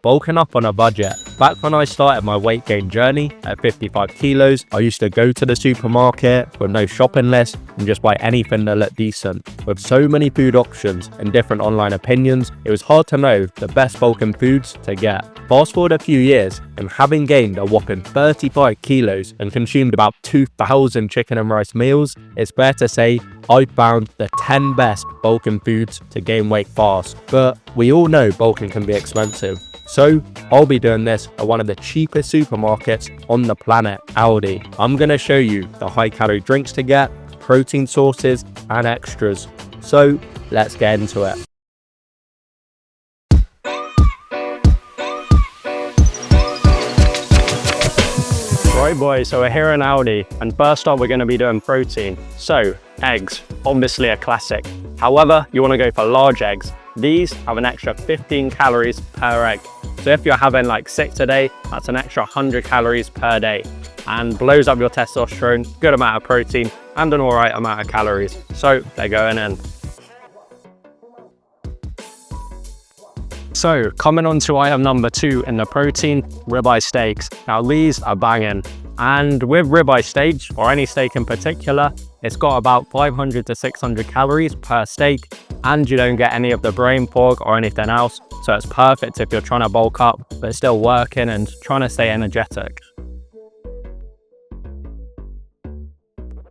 bulking up on a budget. Back when I started my weight gain journey at 55 kilos, I used to go to the supermarket with no shopping list and just buy anything that looked decent. With so many food options and different online opinions, it was hard to know the best bulking foods to get. Fast forward a few years, and having gained a whopping 35 kilos and consumed about 2,000 chicken and rice meals, it's fair to say I found the 10 best bulking foods to gain weight fast. But we all know bulking can be expensive. So I'll be doing this at one of the cheapest supermarkets on the planet, Aldi. I'm going to show you the high calorie drinks to get, protein sources and extras. So let's get into it. Right boys, so we're here in Aldi, and first up we're going to be doing protein. So eggs, obviously a classic. However, you want to go for large eggs. These have an extra 15 calories per egg. So if you're having like 6 a day, that's an extra 100 calories per day and blows up your testosterone, good amount of protein and an alright amount of calories. So they're going in. So coming on to item number 2 in the protein, ribeye steaks. Now these are banging. And with ribeye steaks, or any steak in particular, it's got about 500 to 600 calories per steak, and you don't get any of the brain fog or anything else. So it's perfect if you're trying to bulk up, but still working and trying to stay energetic.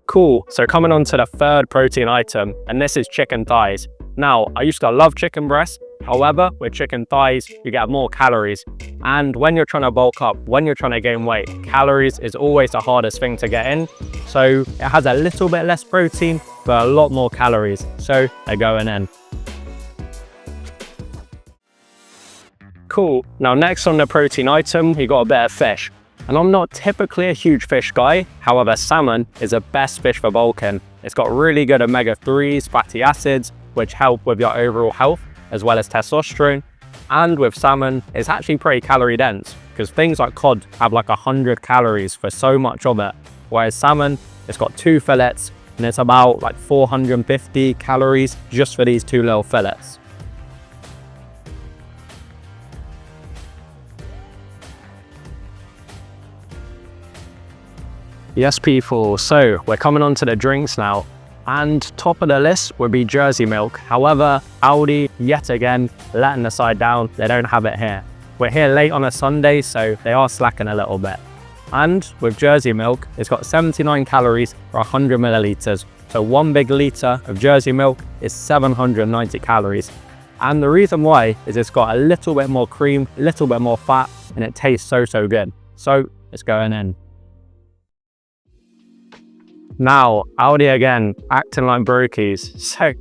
Cool, so coming on to the third protein item, and this is chicken thighs. Now, I used to love chicken breasts. However, with chicken thighs, you get more calories. And when you're trying to bulk up, when you're trying to gain weight, calories is always the hardest thing to get in. So it has a little bit less protein, but a lot more calories. So they're going in. Cool. Now next on the protein item, we got a bit of fish. And I'm not typically a huge fish guy. However, salmon is the best fish for bulking. It's got really good omega-3s, fatty acids, which help with your overall health, as well as testosterone. And with salmon, it's actually pretty calorie dense because things like cod have like 100 calories for so much of it. Whereas salmon, it's got 2 fillets and it's about like 450 calories just for these 2 little fillets. Yes people, so we're coming on to the drinks now. And top of the list would be Jersey milk. However, Aldi, yet again, letting the side down. They don't have it here. We're here late on a Sunday, so they are slacking a little bit. And with Jersey milk, it's got 79 calories for 100 milliliters. So 1 big liter of Jersey milk is 790 calories. And the reason why is it's got a little bit more cream, a little bit more fat, and it tastes so good. So it's going in. Now, Aldi again, acting like brokies. So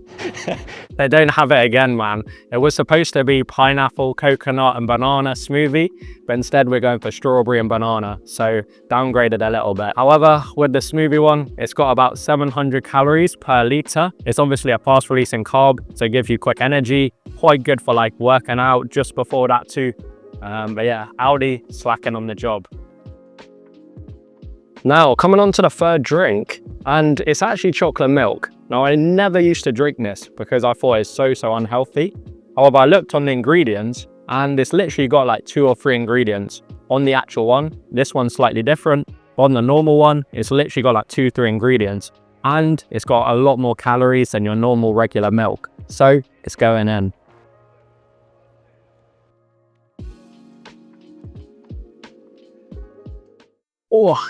they don't have it again, man. It was supposed to be pineapple, coconut and banana smoothie, but instead we're going for strawberry and banana. So downgraded a little bit. However, with the smoothie one, it's got about 700 calories per liter. It's obviously a fast releasing carb, so it gives you quick energy. Quite good for like working out just before that too. But yeah, Aldi slacking on the job. Now, coming on to the third drink, and it's actually chocolate milk. Now, I never used to drink this because I thought it's so unhealthy. However, I looked on the ingredients and it's literally got like 2 or 3 ingredients on the actual one. This one's slightly different. On the normal one, it's literally got like 2-3 ingredients and it's got a lot more calories than your normal regular milk. So it's going in. Oh.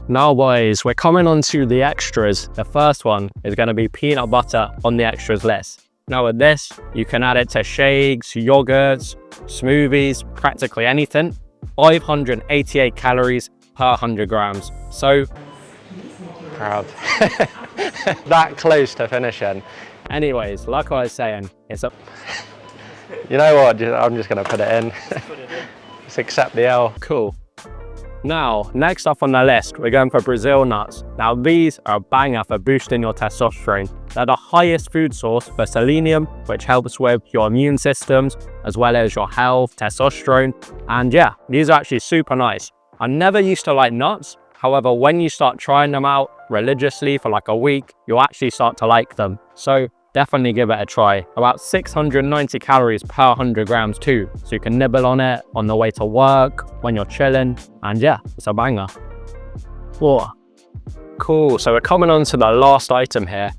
Now boys, we're coming on to the extras. The first one is going to be peanut butter on the extras list. Now with this, you can add it to shakes, yogurts, smoothies, practically anything. 588 calories per 100 grams. So proud. That close to finishing. Anyways, like I was saying, it's a... You know what, I'm just going to put it in. Just accept the L. Cool. Now, next up on the list, we're going for Brazil nuts. Now, these are a banger for boosting your testosterone. They're the highest food source for selenium, which helps with your immune systems, as well as your health, testosterone. And yeah, these are actually super nice. I never used to like nuts. However, when you start trying them out religiously for like a week, you'll actually start to like them. So definitely give it a try. About 690 calories per 100 grams too. So you can nibble on it on the way to work, when you're chilling, and yeah, it's a banger. Whoa. Cool, so we're coming on to the last item here.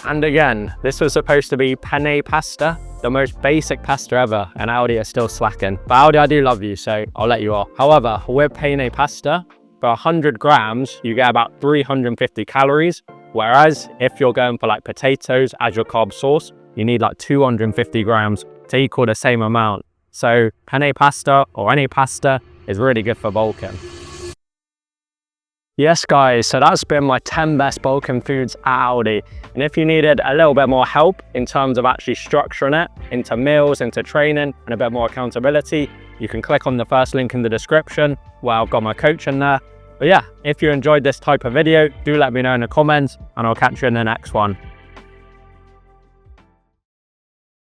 And again, this was supposed to be penne pasta, the most basic pasta ever, and Aldi are still slacking. But Aldi, I do love you, so I'll let you off. However, with penne pasta, for 100 grams, you get about 350 calories. Whereas if you're going for like potatoes as your carb source, you need like 250 grams to equal the same amount. So penne pasta or any pasta is really good for bulking. Yes guys, so that's been my 10 best bulking foods at Aldi. And if you needed a little bit more help in terms of actually structuring it into meals, into training, and a bit more accountability, you can click on the first link in the description where I've got my coaching there. But yeah, if you enjoyed this type of video, do let me know in the comments and I'll catch you in the next one.